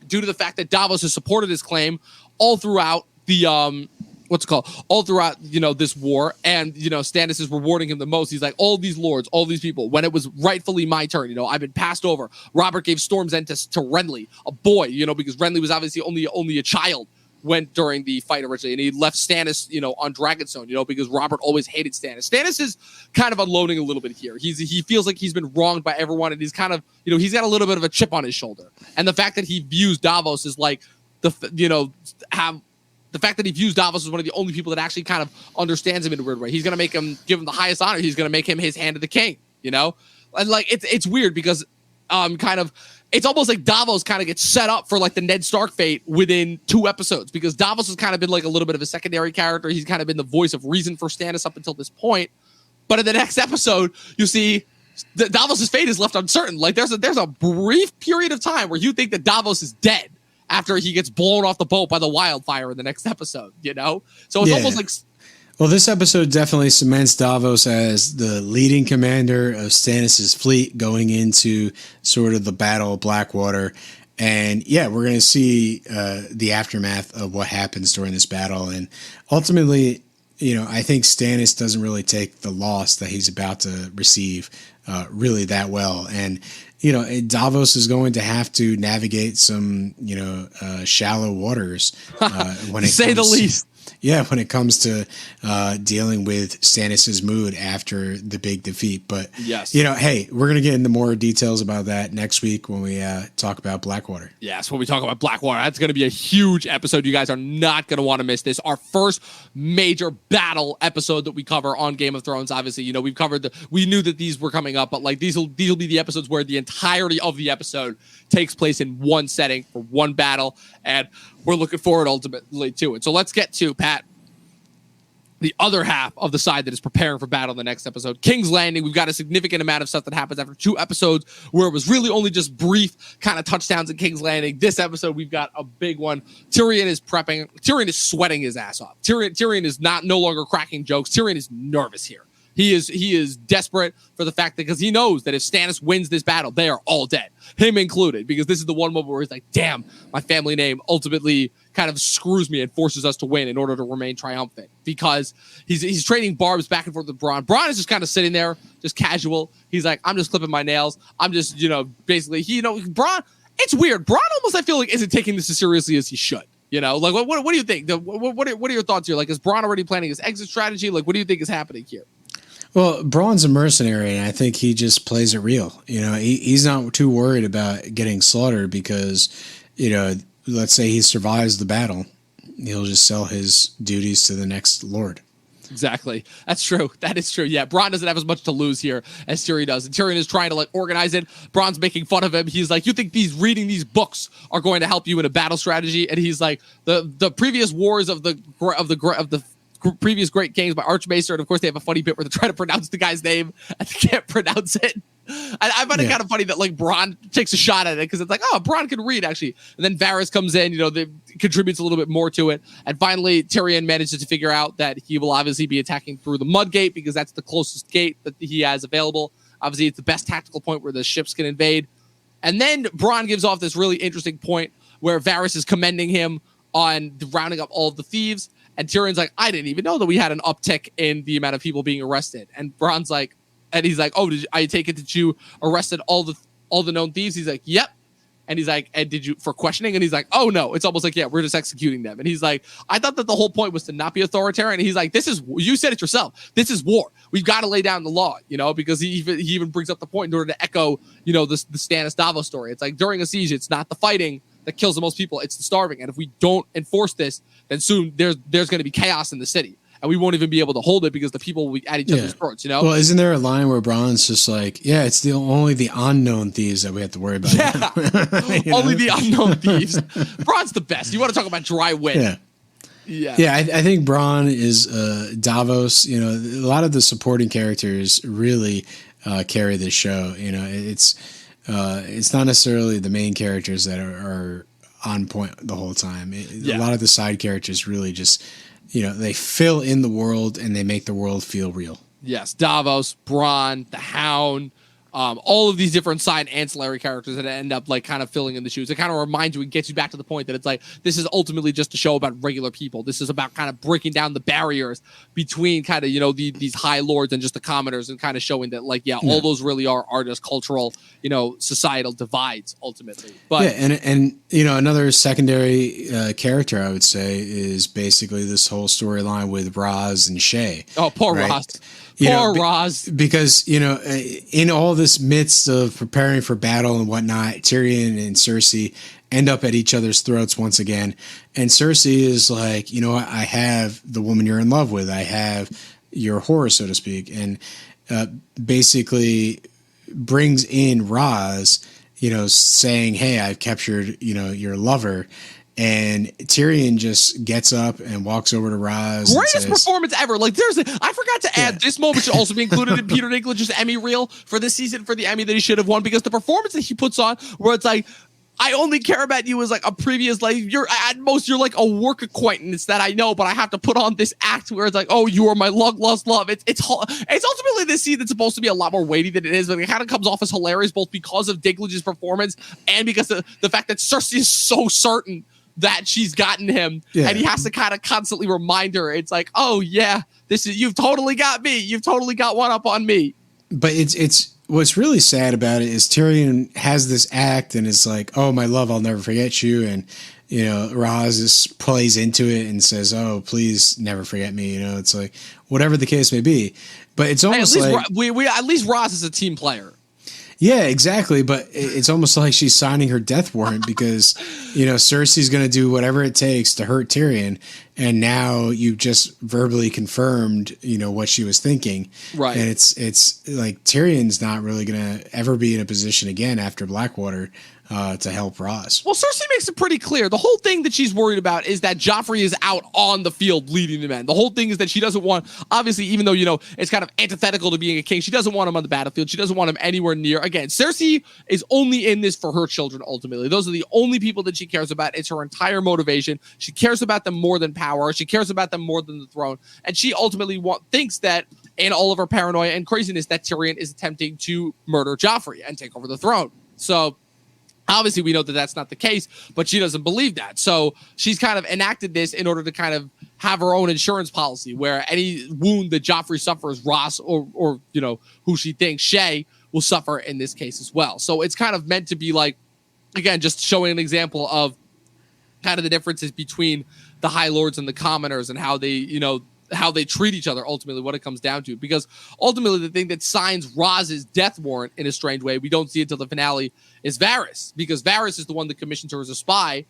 due to the fact that Davos has supported his claim all throughout the this war, and Stannis is rewarding him the most. He's like, all these lords, all these people, when it was rightfully my turn, I've been passed over. Robert gave Storm's End to Renly, a boy, because Renly was obviously only a child during the fight originally, and he left Stannis, on Dragonstone, because Robert always hated Stannis. Stannis is kind of unloading a little bit here. He feels like he's been wronged by everyone, and he's kind of, he's got a little bit of a chip on his shoulder. And the fact that he views Davos as like the fact that he views Davos as one of the only people that actually kind of understands him in a weird way. He's going to give him the highest honor. He's going to make him his hand of the king, And like, it's weird because it's almost like Davos kind of gets set up for like the Ned Stark fate within 2 episodes, because Davos has kind of been like a little bit of a secondary character. He's kind of been the voice of reason for Stannis up until this point. But in the next episode, you see Davos' fate is left uncertain. Like there's a brief period of time where you think that Davos is dead after he gets blown off the boat by the wildfire in the next episode, So it's almost like... Well, this episode definitely cements Davos as the leading commander of Stannis' fleet going into sort of the Battle of Blackwater. And yeah, we're going to see the aftermath of what happens during this battle. And ultimately, I think Stannis doesn't really take the loss that he's about to receive really that well. And Davos is going to have to navigate some, shallow waters when it say the least. Yeah, when it comes to dealing with Stannis' mood after the big defeat. But, yes, hey, we're going to get into more details about that next week when we talk about Blackwater. Yes, when we talk about Blackwater, that's going to be a huge episode. You guys are not going to want to miss this. Our first major battle episode that we cover on Game of Thrones. Obviously, we've covered we knew that these were coming up, but like these will be the episodes where the entirety of the episode takes place in one setting for one battle, and we're looking forward ultimately to it. So let's get to, Pat, the other half of the side that is preparing for battle in the next episode. King's Landing, we've got a significant amount of stuff that happens after 2 episodes where it was really only just brief kind of touchdowns in King's Landing. This episode, we've got a big one. Tyrion is prepping. Tyrion is sweating his ass off. Tyrion is no longer cracking jokes. Tyrion is nervous here. He is desperate for the fact that, because he knows that if Stannis wins this battle, they are all dead, him included, because this is the one moment where he's like, damn, my family name ultimately kind of screws me and forces us to win in order to remain triumphant, because he's trading barbs back and forth with Bronn. Bronn is just kind of sitting there, just casual. He's like, I'm just clipping my nails. I'm just, basically, Bronn, it's weird. Bronn almost, I feel like, isn't taking this as seriously as he should. Like, what do you think? What are your thoughts here? Like, is Bronn already planning his exit strategy? Like, what do you think is happening here? Well, Bronn's a mercenary, and I think he just plays it real. He's not too worried about getting slaughtered because, let's say he survives the battle, he'll just sell his duties to the next lord. Exactly. That's true. That is true. Yeah, Bronn doesn't have as much to lose here as Tyrion does. And Tyrion is trying to organize it. Bronn's making fun of him. He's like, you think reading these books are going to help you in a battle strategy? And he's like, the previous wars of the previous great games by Archmaester, and of course they have a funny bit where they try to pronounce the guy's name and they can't pronounce it. I find it kind of funny that Bronn takes a shot at it, because it's like, oh, Bronn can read actually. And then Varys comes in, they contributes a little bit more to it. And finally, Tyrion manages to figure out that he will obviously be attacking through the Mud Gate, because that's the closest gate that he has available. Obviously, it's the best tactical point where the ships can invade. And then Bronn gives off this really interesting point where Varys is commending him on rounding up all of the thieves. And Tyrion's like, I didn't even know that we had an uptick in the amount of people being arrested. And Bron's like, and he's like, oh, I take it that you arrested all the known thieves? He's like, yep. And he's like, and did you for questioning? And he's like, oh no, it's almost like, yeah, we're just executing them. And he's like, I thought that the whole point was to not be authoritarian. And he's like, you said it yourself. This is war. We've got to lay down the law, because he even brings up the point in order to echo, the Stannis Davos story. It's like during a siege, it's not the fighting that kills the most people, it's the starving. And if we don't enforce this, then soon there's going to be chaos in the city. And we won't even be able to hold it because the people will be at each other's throats, Well, isn't there a line where Bronn's just like, yeah, it's only the unknown thieves that we have to worry about. Yeah, only the unknown thieves. Bronn's the best. You want to talk about dry wit. Yeah. I think Bronn is Davos. A lot of the supporting characters really carry this show. It's not necessarily the main characters that are on point the whole time. A lot of the side characters really just... they fill in the world and they make the world feel real. Yes, Davos, Bronn, the Hound, all of these different side ancillary characters that end up like kind of filling in the shoes. It kind of reminds you and gets you back to the point that it's like, this is ultimately just a show about regular people. This is about kind of breaking down the barriers between kind of, these high lords and just the commoners, and kind of showing that like, all those really are just cultural, societal divides ultimately. But and another secondary character I would say is basically this whole storyline with Raz and Shay. Oh, poor right? Raz. Poor Raz. Because, in all this midst of preparing for battle and whatnot, Tyrion and Cersei end up at each other's throats once again. And Cersei is like, I have the woman you're in love with. I have your whore, so to speak. And basically brings in Raz, saying, hey, I've captured, your lover. And Tyrion just gets up and walks over to Raz. Greatest performance ever. Like, I forgot to add, this moment should also be included in Peter Dinklage's Emmy reel for this season for the Emmy that he should have won, because the performance that he puts on, where it's like, I only care about you as like a previous, like, you're like a work acquaintance that I know, but I have to put on this act where it's like, oh, you are my lost love. It's ultimately this scene that's supposed to be a lot more weighty than it is, but it kind of comes off as hilarious both because of Dinklage's performance and because of the fact that Cersei is so certain that she's gotten him, and he has to kind of constantly remind her. It's like, oh yeah, you've totally got me. You've totally got one up on me. But it's what's really sad about it is Tyrion has this act and it's like, oh my love, I'll never forget you, and Raz just plays into it and says, oh please never forget me. It's like whatever the case may be, but it's almost like we at least Raz is a team player. Yeah, exactly. But it's almost like she's signing her death warrant because, Cersei's going to do whatever it takes to hurt Tyrion. And now you've just verbally confirmed, what she was thinking. Right. And it's like Tyrion's not really going to ever be in a position again after Blackwater to help Ross. Well, Cersei makes it pretty clear. The whole thing that she's worried about is that Joffrey is out on the field leading the men. The whole thing is that she doesn't want, obviously, even though, it's kind of antithetical to being a king, she doesn't want him on the battlefield. She doesn't want him anywhere near. Again, Cersei is only in this for her children, ultimately. Those are the only people that she cares about. It's her entire motivation. She cares about them more than power. She cares about them more than the throne. And she ultimately thinks that, in all of her paranoia and craziness, that Tyrion is attempting to murder Joffrey and take over the throne. So obviously, we know that that's not the case, but she doesn't believe that. So she's kind of enacted this in order to kind of have her own insurance policy where any wound that Joffrey suffers, Ross or who she thinks, Shay, will suffer in this case as well. So it's kind of meant to be like, again, just showing an example of kind of the differences between the High Lords and the commoners and how they, how they treat each other, ultimately what it comes down to. Because ultimately the thing that signs Raz's death warrant in a strange way, we don't see until the finale, is Varys. Because Varys is the one that commissions her as a spy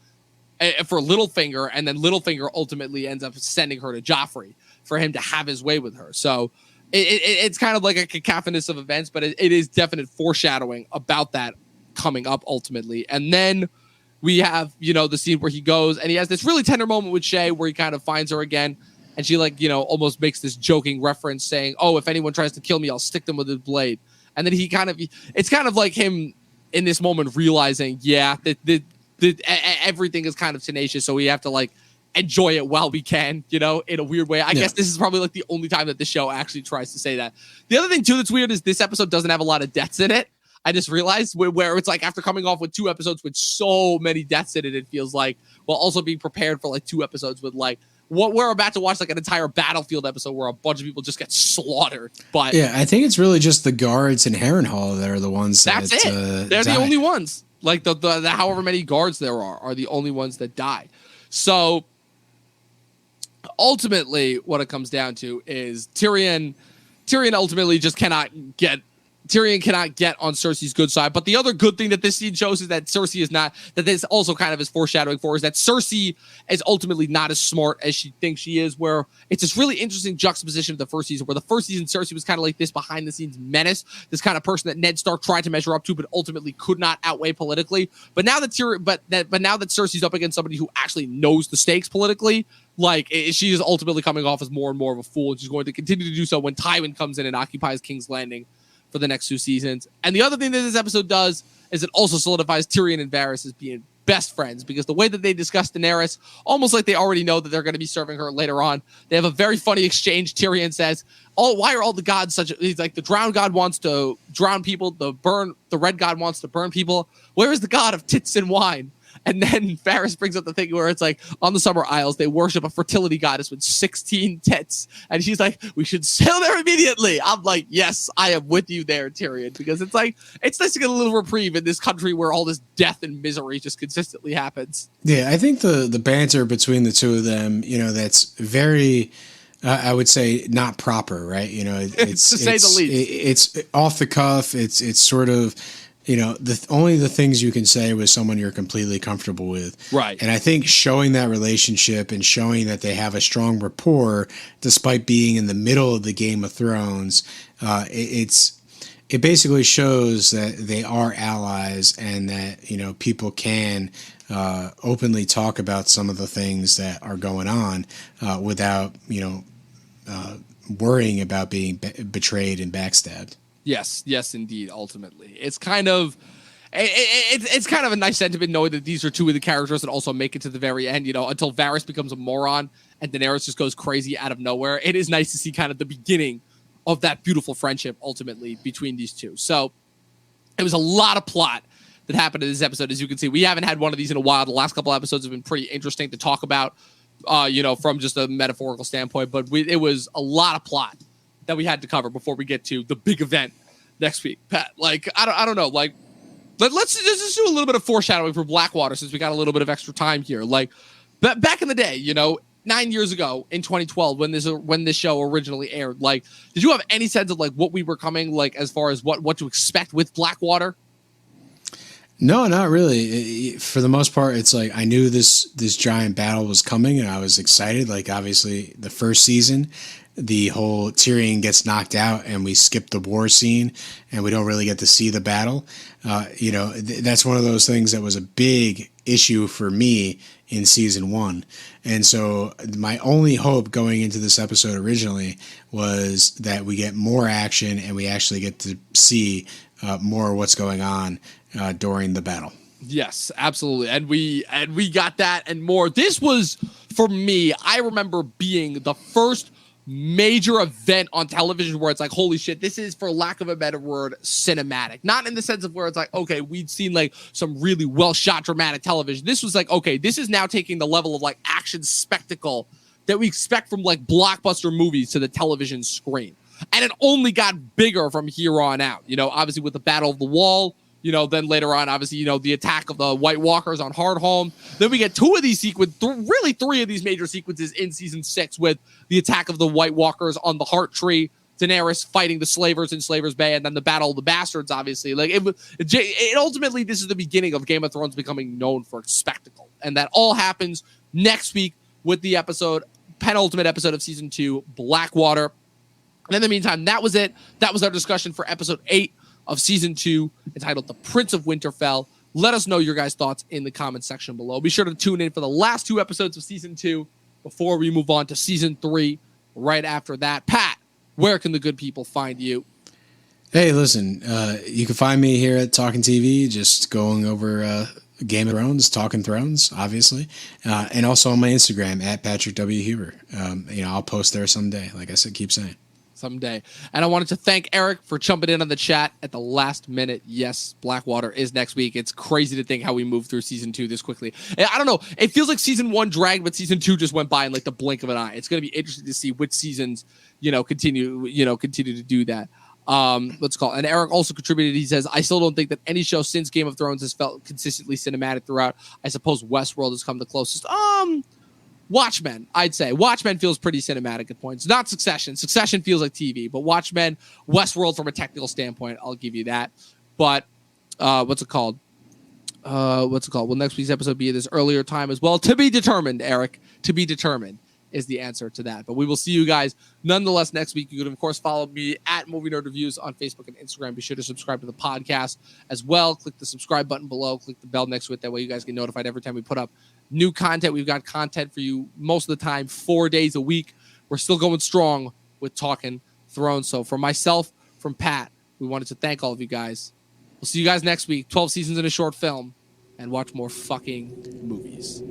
for Littlefinger, and then Littlefinger ultimately ends up sending her to Joffrey for him to have his way with her. So it's kind of like a cacophonous of events, but it is definite foreshadowing about that coming up ultimately. And then we have, the scene where he goes and he has this really tender moment with Shay where he kind of finds her again. And she almost makes this joking reference saying, oh, if anyone tries to kill me, I'll stick them with a blade. And then it's kind of like him in this moment realizing, that everything is kind of tenacious. So we have to enjoy it while we can, in a weird way. I guess this is probably the only time that the show actually tries to say that. The other thing too that's weird is this episode doesn't have a lot of deaths in it. I just realized where it's like after coming off with 2 episodes with so many deaths in it, it feels like, while also being prepared for 2 episodes with what we're about to watch like an entire Battlefield episode where a bunch of people just get slaughtered. But yeah, I think it's really just the guards in Harrenhal that are the ones that's that it. They're die. the only ones. Like the however many guards there are the only ones that die. So ultimately, what it comes down to is Tyrion ultimately just cannot get on Cersei's good side. But the other good thing that this scene shows is that Cersei is not, that this also kind of is foreshadowing for, is that Cersei is ultimately not as smart as she thinks she is, where it's this really interesting juxtaposition of the first season, where the first season Cersei was kind of like this behind the scenes menace, this kind of person that Ned Stark tried to measure up to, but ultimately could not outweigh politically. But now that Cersei's up against somebody who actually knows the stakes politically, like she is ultimately coming off as more and more of a fool, and she's going to continue to do so when Tywin comes in and occupies King's Landing for the next 2 seasons. And the other thing that this episode does is it also solidifies Tyrion and Varys as being best friends, because the way that they discuss Daenerys, almost like they already know that they're going to be serving her later on. They have a very funny exchange. Tyrion says, why are all the gods such he's like, the drown god wants to drown people, the red god wants to burn people. Where is the god of tits and wine? And then Varys brings up the thing where it's like, on the Summer Isles, they worship a fertility goddess with 16 tits. And she's like, we should sail there immediately. I'm like, yes, I am with you there, Tyrion. Because it's like, it's nice to get a little reprieve in this country where all this death and misery just consistently happens. Yeah, I think the banter between the two of them, that's very, I would say, not proper, right? It's to say the least. It's off the cuff. It's sort of, only the things you can say with someone you're completely comfortable with. Right. And I think showing that relationship and showing that they have a strong rapport, despite being in the middle of the Game of Thrones, it basically shows that they are allies, and that, people can openly talk about some of the things that are going on without, worrying about being betrayed and backstabbed. Yes, indeed. Ultimately, it's kind of a nice sentiment knowing that these are two of the characters that also make it to the very end. Until Varys becomes a moron and Daenerys just goes crazy out of nowhere. It is nice to see kind of the beginning of that beautiful friendship ultimately between these two. So it was a lot of plot that happened in this episode. As you can see, we haven't had one of these in a while. The last couple episodes have been pretty interesting to talk about, from just a metaphorical standpoint. But it was a lot of plot that we had to cover before we get to the big event next week. Pat, like, I don't know, like, let's just do a little bit of foreshadowing for Blackwater, since we got a little bit of extra time here. Like, back in the day, 9 years ago in 2012, when this show originally aired, like, did you have any sense of like what we were coming, like, as far as what to expect with Blackwater? No, not really. For the most part, it's like I knew this giant battle was coming, and I was excited. Like, obviously, the first season, the whole Tyrion gets knocked out and we skip the war scene and we don't really get to see the battle. That's one of those things that was a big issue for me in season 1. And so my only hope going into this episode originally was that we get more action and we actually get to see more of what's going on during the battle. Yes, absolutely. And we got that and more. This was, for me, I remember being the first major event on television where it's like, holy shit, this is, for lack of a better word, cinematic. Not in the sense of where it's like, okay, we'd seen like some really well shot dramatic television. This was like, okay, this is now taking the level of like action spectacle that we expect from like blockbuster movies to the television screen. And it only got bigger from here on out. Obviously with the Battle of the Wall, then later on, obviously, the attack of the White Walkers on Hardhome. Then we get 2 of these really 3 of these major sequences in season 6, with the attack of the White Walkers on the Heart Tree, Daenerys fighting the slavers in Slavers Bay, and then the Battle of the Bastards, obviously. Like, it ultimately, this is the beginning of Game of Thrones becoming known for its spectacle. And that all happens next week with the penultimate episode of season 2, Blackwater. And in the meantime, that was it. That was our discussion for episode 8 of season 2, entitled The Prince of Winterfell. Let us know your guys' thoughts in the comment section below. Be sure to tune in for the last 2 episodes of season 2 before we move on to season 3 right after that. Pat, where can the good people find you? Hey, listen, you can find me here at Talkin TV, just going over Game of Thrones, Talkin' Thrones, obviously, and also on my Instagram at Patrick W. Huber. I'll post there someday, like I said, keep saying. someday. And I wanted to thank Eric for jumping in on the chat at the last minute. Yes, Blackwater is next week. It's crazy to think how we moved through season 2 this quickly. I don't know. It feels like season 1 dragged, but season 2 just went by in like the blink of an eye. It's going to be interesting to see which seasons, continue to do that. Let's call it. And Eric also contributed. He says, I still don't think that any show since Game of Thrones has felt consistently cinematic throughout. I suppose Westworld has come the closest. Watchmen, I'd say. Watchmen feels pretty cinematic at points. Not Succession. Succession feels like TV, but Watchmen, Westworld from a technical standpoint, I'll give you that. But what's it called? Will next week's episode be at this earlier time as well? To be determined, Eric. To be determined is the answer to that. But we will see you guys nonetheless next week. You can, of course, follow me at Movie Nerd Reviews on Facebook and Instagram. Be sure to subscribe to the podcast as well. Click the subscribe button below. Click the bell next to it. That way you guys get notified every time we put up new content. We've got content for you most of the time, 4 days a week. We're still going strong with Talkin' Thrones. So from myself, from Pat, we wanted to thank all of you guys. We'll see you guys next week. 12 seasons in a short film. And watch more fucking movies.